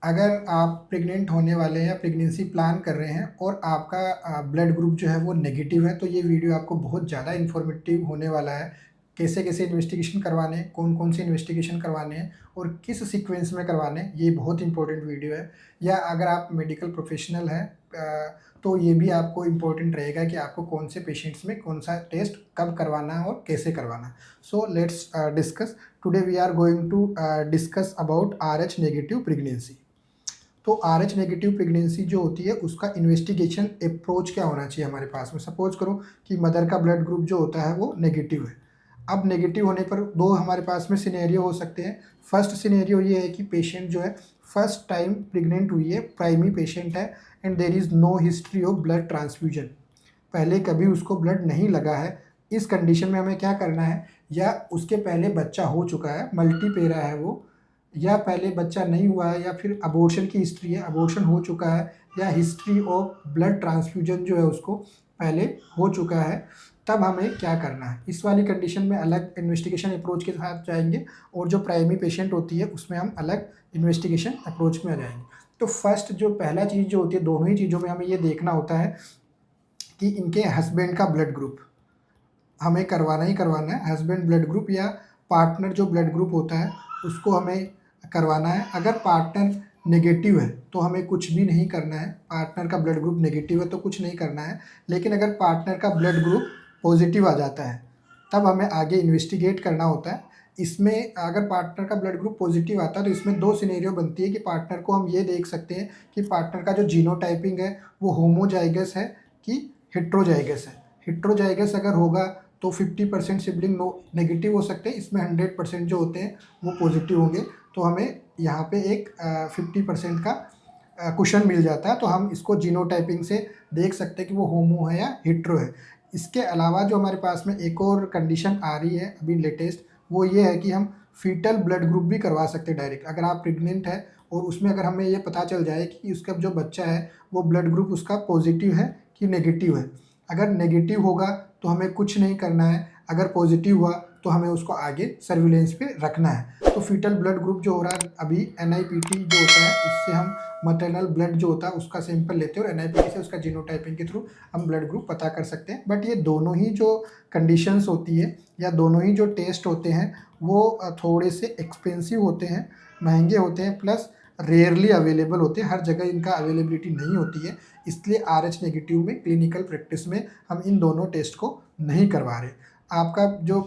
अगर आप प्रेग्नेंट होने वाले हैं या प्रेगनेंसी प्लान कर रहे हैं और आपका ब्लड ग्रुप जो है वो नेगेटिव है, तो ये वीडियो आपको बहुत ज़्यादा इन्फॉर्मेटिव होने वाला है। कैसे कैसे इन्वेस्टिगेशन करवाने हैं, कौन कौन से इन्वेस्टिगेशन करवाने हैं और किस सीक्वेंस में करवाने हैं, ये बहुत इंपॉर्टेंट वीडियो है। या अगर आप मेडिकल प्रोफेशनल हैं तो ये भी आपको इम्पोर्टेंट रहेगा कि आपको कौन से पेशेंट्स में कौन सा टेस्ट कब करवाना है और कैसे करवाना है। So let's discuss. Today we are going to discuss about RH negative pregnancy. तो RH नेगेटिव प्रेगनेंसी जो होती है उसका इन्वेस्टिगेशन अप्रोच क्या होना चाहिए हमारे पास में। सपोज करो कि मदर का ब्लड ग्रुप जो होता है वो नेगेटिव है। अब नेगेटिव होने पर दो हमारे पास में सिनेरियो हो सकते हैं। फर्स्ट सिनेरियो ये है कि पेशेंट जो है फर्स्ट टाइम प्रेग्नेंट हुई है, प्राइमरी पेशेंट है and there is no history of blood transfusion, पहले कभी उसको ब्लड नहीं लगा है। इस कंडीशन में हमें क्या करना है, या उसके पहले बच्चा हो चुका है, मल्टीपेरा है वो, या पहले बच्चा नहीं हुआ है, या फिर अबॉर्शन की हिस्ट्री है, अबॉर्शन हो चुका है, या हिस्ट्री ऑफ ब्लड ट्रांसफ्यूजन जो है उसको पहले हो चुका है, तब हमें क्या करना है। इस वाली कंडीशन में अलग इन्वेस्टिगेशन अप्रोच के साथ जाएंगे और जो प्राइमरी पेशेंट होती है उसमें हम अलग इन्वेस्टिगेशन अप्रोच में आ जाएंगे। तो फर्स्ट जो पहला चीज़ जो होती है, दोनों ही चीज़ों में हमें ये देखना होता है कि इनके हस्बैंड का ब्लड ग्रुप हमें करवाना ही करवाना है। हस्बैंड ब्लड ग्रुप या पार्टनर जो ब्लड ग्रुप होता है उसको हमें करवाना है। अगर पार्टनर नेगेटिव है तो हमें कुछ भी नहीं करना है, पार्टनर का ब्लड ग्रुप नेगेटिव है तो कुछ नहीं करना है। लेकिन अगर पार्टनर का ब्लड ग्रुप पॉजिटिव आ जाता है तब हमें आगे इन्वेस्टिगेट करना होता है। इसमें अगर पार्टनर का ब्लड ग्रुप पॉजिटिव आता है तो इसमें दो सिनेरियो बनती है कि पार्टनर को हम ये देख सकते हैं कि पार्टनर का जो जीनोटाइपिंग है वो होमोजाइगस है कि हेट्रोजाइगस है। हेट्रोजाइगस अगर होगा तो 50% सिबलिंग नेगेटिव हो सकते हैं, इसमें 100% जो होते हैं वो पॉजिटिव होंगे। तो हमें यहाँ पे एक 50% का क्वेश्चन मिल जाता है, तो हम इसको जीनोटाइपिंग से देख सकते हैं कि वो होमो है या हेट्रो है। इसके अलावा जो हमारे पास में एक और कंडीशन आ रही है अभी लेटेस्ट, वो ये है कि हम फीटल ब्लड ग्रुप भी करवा सकते हैं डायरेक्ट। अगर आप प्रेग्नेंट है और उसमें अगर हमें ये पता चल जाए कि उसका जो बच्चा है वो ब्लड ग्रुप उसका पॉजिटिव है कि नेगेटिव है। अगर नेगेटिव होगा तो हमें कुछ नहीं करना है, अगर पॉजिटिव हुआ तो हमें उसको आगे सर्विलेंस पे रखना है। तो फीटल ब्लड ग्रुप जो हो रहा है अभी NIPT जो होता है उससे हम मटरनल ब्लड जो होता है उसका सैंपल लेते हैं और NIPT से उसका जीनोटाइपिंग के थ्रू हम ब्लड ग्रुप पता कर सकते हैं। बट ये दोनों ही जो कंडीशंस होती है या दोनों ही जो टेस्ट होते हैं वो थोड़े से एक्सपेंसिव होते हैं, महंगे होते हैं, प्लस रेयरली अवेलेबल होते हैं, हर जगह इनका अवेलेबिलिटी नहीं होती है। इसलिए RH नेगेटिव में क्लिनिकल प्रैक्टिस में हम इन दोनों टेस्ट को नहीं करवा रहे। आपका जो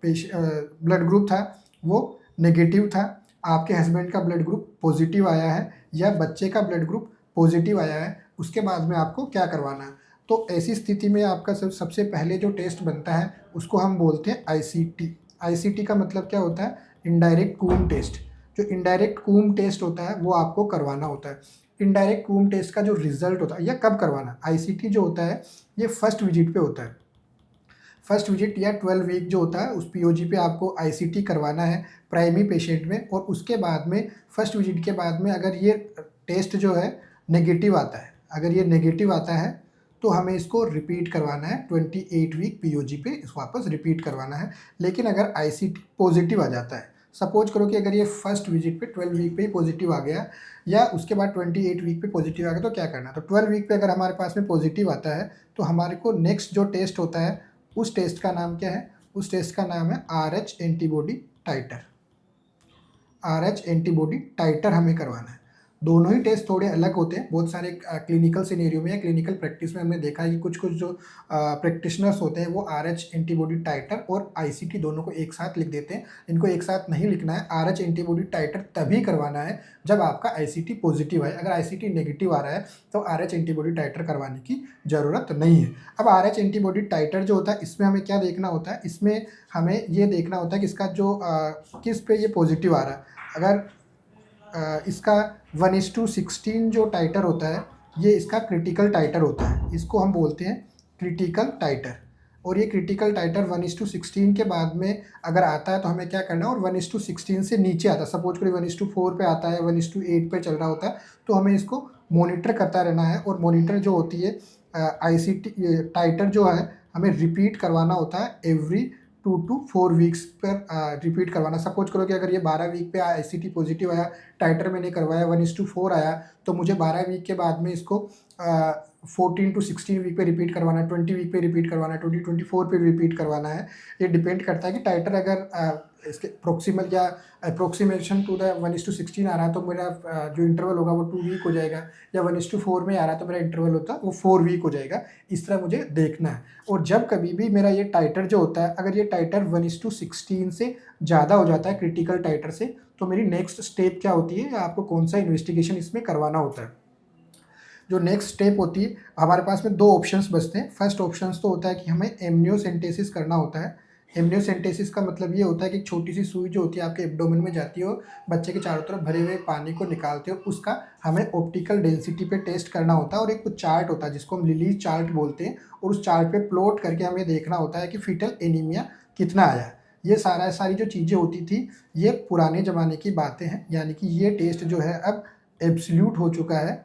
ब्लड ग्रुप था वो नेगेटिव था, आपके हस्बैंड का ब्लड ग्रुप पॉजिटिव आया है या बच्चे का ब्लड ग्रुप पॉजिटिव आया है, उसके बाद में आपको क्या करवाना है। तो ऐसी स्थिति में आपका सबसे पहले जो टेस्ट बनता है उसको हम बोलते हैं ICT। ICT का मतलब क्या होता है, इनडायरेक्ट कूम टेस्ट। जो इनडायरेक्ट कूम टेस्ट होता है वो आपको करवाना होता है। इनडायरेक्ट कूम टेस्ट का जो रिजल्ट होता है या कब करवाना, ICT जो होता है ये फर्स्ट विजिट पे होता है। फर्स्ट विजिट या 12 वीक जो होता है उस POG पे आपको ICT करवाना है प्राइमरी पेशेंट में। और उसके बाद में फर्स्ट विजिट के बाद में अगर ये टेस्ट जो है नेगेटिव आता है, अगर ये नेगेटिव आता है तो हमें इसको रिपीट करवाना है 28 वीक POG पे इसको वापस रिपीट करवाना है। लेकिन अगर ICT पॉजिटिव आ जाता है, सपोज करो कि अगर ये फर्स्ट विजिट पे 12 वीक पे ही पॉजिटिव आ गया या उसके बाद 28 वीक पे पॉजिटिव आ गया, तो क्या करना है। तो 12 वीक पे अगर हमारे पास में पॉजिटिव आता है तो हमारे को नेक्स्ट जो टेस्ट होता है उस टेस्ट का नाम क्या है, उस टेस्ट का नाम है RH एंटीबॉडी टाइटर। RH एंटीबॉडी टाइटर हमें करवाना है। दोनों ही टेस्ट थोड़े अलग होते हैं। बहुत सारे क्लिनिकल सिनेरियो में या क्लिनिकल प्रैक्टिस में हमने देखा है कि कुछ कुछ जो प्रैक्टिशनर्स होते हैं वो RH एंटीबॉडी टाइटर और ICT दोनों को एक साथ लिख देते हैं। इनको एक साथ नहीं लिखना है। RH एंटीबॉडी टाइटर तभी करवाना है जब आपका ICT पॉजिटिव आए। अगर ICT नेगेटिव आ रहा है तो RH एंटीबॉडी टाइटर करवाने की ज़रूरत नहीं है। अब RH एंटीबॉडी टाइटर जो होता है इसमें हमें क्या देखना होता है, इसमें हमें ये देखना होता है कि इसका जो किस पे ये पॉजिटिव आ रहा है। अगर इसका 1:16 जो टाइटर होता है ये इसका क्रिटिकल टाइटर होता है, इसको हम बोलते हैं क्रिटिकल टाइटर। और ये क्रिटिकल टाइटर 1:16 के बाद में अगर आता है तो हमें क्या करना है, और 1:16 से नीचे आता है, सपोज करिए 1:4 पे आता है, 1:8 पे चल रहा होता है, तो हमें इसको मॉनिटर करता रहना है। और मॉनिटर जो होती है ICT टाइटर जो है हमें रिपीट करवाना होता है एवरी 2 to 4 वीक्स पर रिपीट करवाना। सपोज करो कि अगर ये 12 वीक पे आईसीटी पॉजिटिव आया, टाइटर मैंने करवाया 1:4 आया, तो मुझे 12 वीक के बाद में इसको 14 to 16 वीक पे रिपीट करवाना है, 20 वीक पे रिपीट करवाना है, 24 पे रिपीट करवाना है। ये डिपेंड करता है कि टाइटर अगर इसके प्रोक्सिमल या अप्रोक्सीमेशन टू द 1:16 आ रहा है तो मेरा जो इंटरवल होगा वो 2 वीक हो जाएगा, या 1:4 में आ रहा है तो मेरा इंटरवल होता है वो 4 वीक हो जाएगा। इस तरह मुझे देखना है। और जब कभी भी मेरा ये टाइटर जो होता है, अगर ये टाइटर 1:16 से ज़्यादा हो जाता है क्रिटिकल टाइटर से, तो मेरी नेक्स्ट स्टेप क्या होती है, या आपको कौन सा इन्वेस्टिगेशन इसमें करवाना होता है। जो नेक्स्ट स्टेप होती है, हमारे पास में 2 ऑप्शंस बचते हैं। फर्स्ट ऑप्शंस तो होता है कि हमें एमनियोसेंटेसिस करना होता है। एमनियोसेंटेसिस का मतलब ये होता है कि एक छोटी सी सुई जो होती है आपके एब्डोमेन में जाती है और बच्चे के चारों तरफ भरे हुए पानी को निकालते हो, उसका हमें ऑप्टिकल डेंसिटी पे टेस्ट करना होता है। और एक कुछ चार्ट होता है जिसको हम लिली चार्ट बोलते हैं, और उस चार्ट पे प्लॉट करके हमें देखना होता है कि फीटल एनीमिया कितना आया है। ये सारी जो चीज़ें होती थी ये पुराने ज़माने की बातें हैं, यानी कि ये टेस्ट जो है अब एब्सोल्यूट हो चुका है।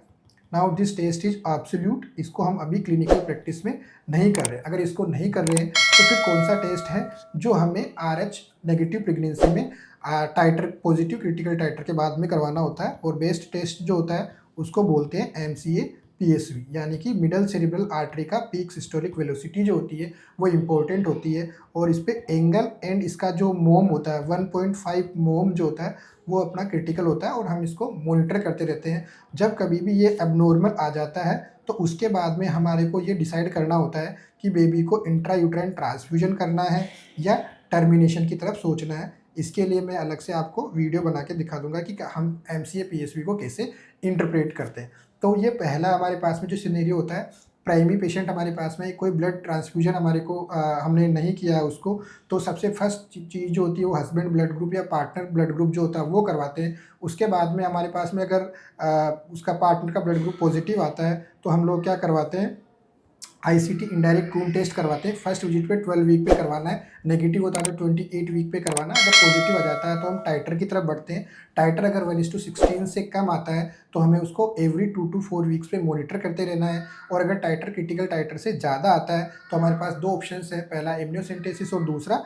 Now this test is absolute. इसको हम अभी क्लिनिकल प्रैक्टिस में नहीं कर रहे। अगर इसको नहीं कर रहे हैं तो फिर कौन सा टेस्ट है जो हमें RH नेगेटिव प्रेगनेंसी में टाइटर पॉजिटिव क्रिटिकल टाइटर के बाद में करवाना होता है। और बेस्ट टेस्ट जो होता है उसको बोलते हैं MCA PSV, यानी कि मिडल सेरिब्रल आर्टरी का पीक सिस्टोलिक वेलोसिटी जो होती है वो इम्पोर्टेंट होती है। और इस पर एंगल एंड इसका जो मोम होता है 1.5 मोम जो होता है वो अपना क्रिटिकल होता है, और हम इसको मॉनिटर करते रहते हैं। जब कभी भी ये एबनॉर्मल आ जाता है तो उसके बाद में हमारे को ये डिसाइड करना होता है कि बेबी को इंट्रायूट्राइन ट्रांसफ्यूजन करना है या टर्मिनेशन की तरफ सोचना है। इसके लिए मैं अलग से आपको वीडियो बना के दिखा दूंगा कि हम MCA PSV को कैसे इंटरप्रेट करते हैं। तो ये पहला हमारे पास में जो सिनेरियो होता है, प्राइमरी पेशेंट हमारे पास में कोई ब्लड ट्रांसफ्यूजन हमारे को हमने नहीं किया है उसको, तो सबसे फर्स्ट चीज़ जो होती है वो हस्बैंड ब्लड ग्रुप या पार्टनर ब्लड ग्रुप जो होता है वो करवाते हैं। उसके बाद में हमारे पास में अगर उसका पार्टनर का ब्लड ग्रुप पॉजिटिव आता है तो हम लोग क्या करवाते हैं, ICT इनडायरेक्ट ट्रून टेस्ट करवाते हैं। फर्स्ट विजिट पे 12 वीक पे करवाना है, नेगेटिव होता है तो 28 वीक पे करवाना है। अगर पॉजिटिव आ जाता है तो हम टाइटर की तरफ बढ़ते हैं। टाइटर अगर 1:16 से कम आता है तो हमें उसको एवरी 2 to 4 वीक्स पे मॉनिटर करते रहना है। और अगर टाइटर क्रिटिकल टाइटर से ज़्यादा आता है तो हमारे पास 2 ऑप्शंस है, पहला एमनियोसेंटेसिस और दूसरा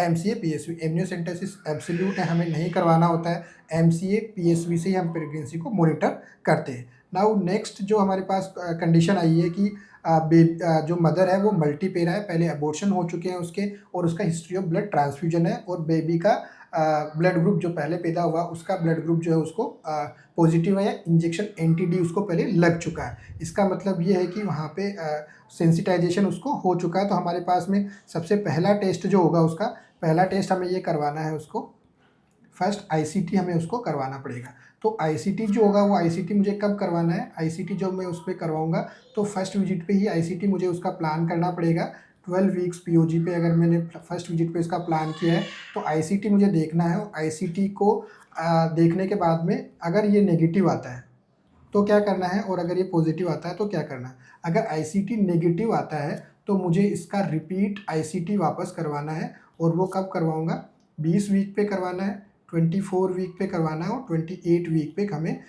MCA PSV। एमनियोसेंटेसिस एब्सोल्यूट है, हमें नहीं करवाना होता है। MCA PSV से ही हम प्रेगनेंसी को मॉनिटर करते हैं। नाउ नेक्स्ट जो हमारे पास कंडीशन आई है कि जो मदर है वो मल्टीपेरा है, पहले अबॉर्शन हो चुके हैं उसके, और उसका हिस्ट्री ऑफ ब्लड ट्रांसफ्यूजन है, और बेबी का ब्लड ग्रुप जो पहले पैदा हुआ उसका ब्लड ग्रुप जो है उसको पॉजिटिव है, या इंजेक्शन NTD उसको पहले लग चुका है। इसका मतलब ये है कि वहाँ पे सेंसिटाइजेशन उसको हो चुका है। तो हमारे पास में सबसे पहला टेस्ट जो होगा, उसका पहला टेस्ट हमें ये करवाना है, उसको फर्स्ट ICT हमें उसको करवाना पड़ेगा। तो ICT जो होगा वो ICT मुझे कब करवाना है, ICT जब मैं उस पर करवाऊँगा तो फर्स्ट विजिट पे ही ICT मुझे उसका प्लान करना पड़ेगा। 12 वीक्स POG पे अगर मैंने फर्स्ट विजिट पे इसका प्लान किया है तो ICT मुझे देखना है। और ICT को देखने के बाद में अगर ये नेगेटिव आता है तो क्या करना है, और अगर ये पॉजिटिव आता है तो क्या करना है। अगर ICT नेगेटिव आता है तो मुझे इसका रिपीट ICT वापस करवाना है। और वो कब करवाऊँगा, 20 वीक पे करवाना है, 24 वीक पे करवाना है, और 28 वीक पे हमें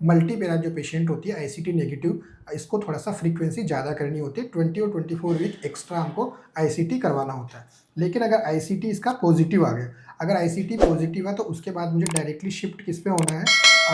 मल्टीपेरा जो पेशेंट होती है ICT नेगेटिव, इसको थोड़ा सा फ्रीक्वेंसी ज़्यादा करनी होती है। 20 और 24 वीक एक्स्ट्रा हमको ICT करवाना होता है। लेकिन अगर ICT इसका पॉजिटिव आ गया, अगर ICT पॉजिटिव है तो उसके बाद मुझे डायरेक्टली शिफ्ट किस पे होना है,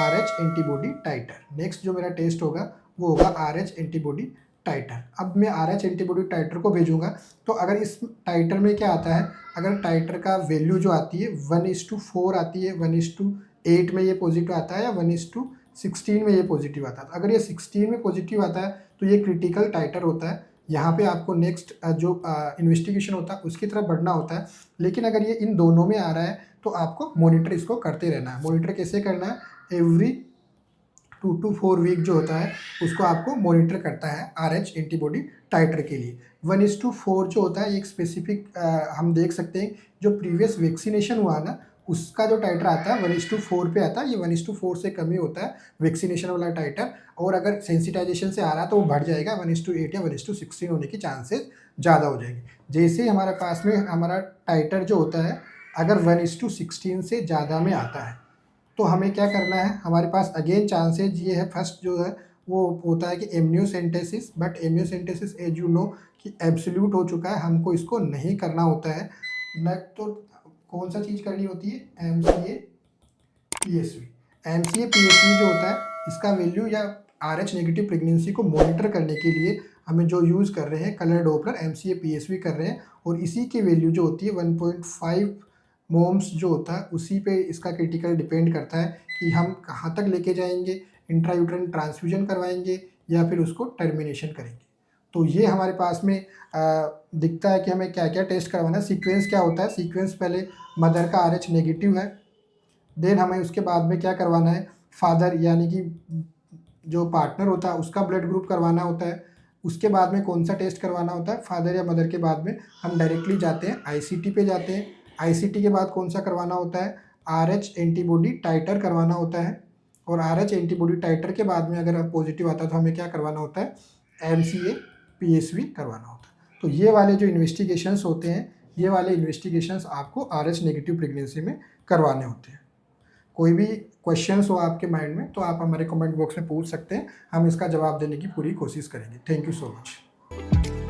RH एंटीबॉडी टाइटर। नेक्स्ट जो मेरा टेस्ट होगा वो होगा RH एंटीबॉडी टाइटर। अब मैं RH एंटीबॉडी टाइटर को भेजूंगा, तो अगर इस टाइटर में क्या आता है, अगर टाइटर का वैल्यू जो आती है 1:4 आती है, 1:8 में ये पॉजिटिव आता है, या 1:16 में ये पॉजिटिव आता है। अगर ये 16 में पॉजिटिव आता है तो ये क्रिटिकल टाइटर होता है। यहाँ पे आपको नेक्स्ट जो इन्वेस्टिगेशन होता है उसकी तरफ बढ़ना होता है। लेकिन अगर ये इन दोनों में आ रहा है तो आपको मॉनिटर इसको करते रहना है। मॉनिटर कैसे करना है, एवरी 2 to 4 वीक जो होता है उसको आपको मॉनिटर करता है RH एंटीबॉडी टाइटर के लिए। 1:4 जो होता है एक स्पेसिफिक हम देख सकते हैं जो प्रीवियस वैक्सीनेशन हुआ ना उसका जो टाइटर आता है 1:4 पे आता है। ये 1:4 से कम ही होता है वैक्सीनेशन वाला टाइटर, और अगर सेंसिटाइजेशन से आ रहा है तो वो बढ़ जाएगा, 1:8 या 1:16 होने की चांसेस ज़्यादा हो जाएंगे। जैसे ही हमारे पास में हमारा टाइटर जो होता है अगर 1:16 से ज़्यादा में आता है तो हमें क्या करना है, हमारे पास अगेन चांसेज ये है, फर्स्ट जो है वो होता है कि amniocentesis, but amniocentesis as you know कि एब्सोल्यूट हो चुका है, हमको इसको नहीं करना होता है। न तो कौन सा चीज़ करनी होती है, MCA PSV। MCA PSV जो होता है, इसका वैल्यू या RH नेगेटिव प्रेगनेंसी को मॉनिटर करने के लिए हमें जो यूज़ कर रहे हैं कलर डॉपलर, MCA PSV कर रहे हैं, और इसी की वैल्यू जो होती है 1.5 मोम्स जो होता है, उसी पे इसका क्रिटिकल डिपेंड करता है कि हम कहाँ तक लेके जाएंगे, इंट्रायूट्राइन ट्रांसफ्यूजन करवाएंगे या फिर उसको टर्मिनेशन करेंगे। तो ये हमारे पास में दिखता है कि हमें क्या क्या टेस्ट करवाना है। सीक्वेंस क्या होता है, सीक्वेंस पहले मदर का RH नेगेटिव है, देन हमें उसके बाद में क्या करवाना है, फादर यानी कि जो पार्टनर होता है उसका ब्लड ग्रुप करवाना होता है। उसके बाद में कौन सा टेस्ट करवाना होता है, फादर या मदर के बाद में हम डायरेक्टली जाते हैं ICT पे जाते हैं। ICT के बाद कौन सा करवाना होता है, RH एंटीबॉडी टाइटर करवाना होता है, और RH एंटीबॉडी टाइटर के बाद में अगर पॉजिटिव आता है तो हमें क्या करवाना होता है, MCA PSV करवाना होता है। तो ये वाले जो इन्वेस्टिगेशंस होते हैं, ये वाले इन्वेस्टिगेशंस आपको RH नेगेटिव प्रेगनेंसी में करवाने होते हैं। कोई भी क्वेश्चंस हो आपके माइंड में तो आप हमारे कमेंट बॉक्स में पूछ सकते हैं, हम इसका जवाब देने की पूरी कोशिश करेंगे। Thank you so much.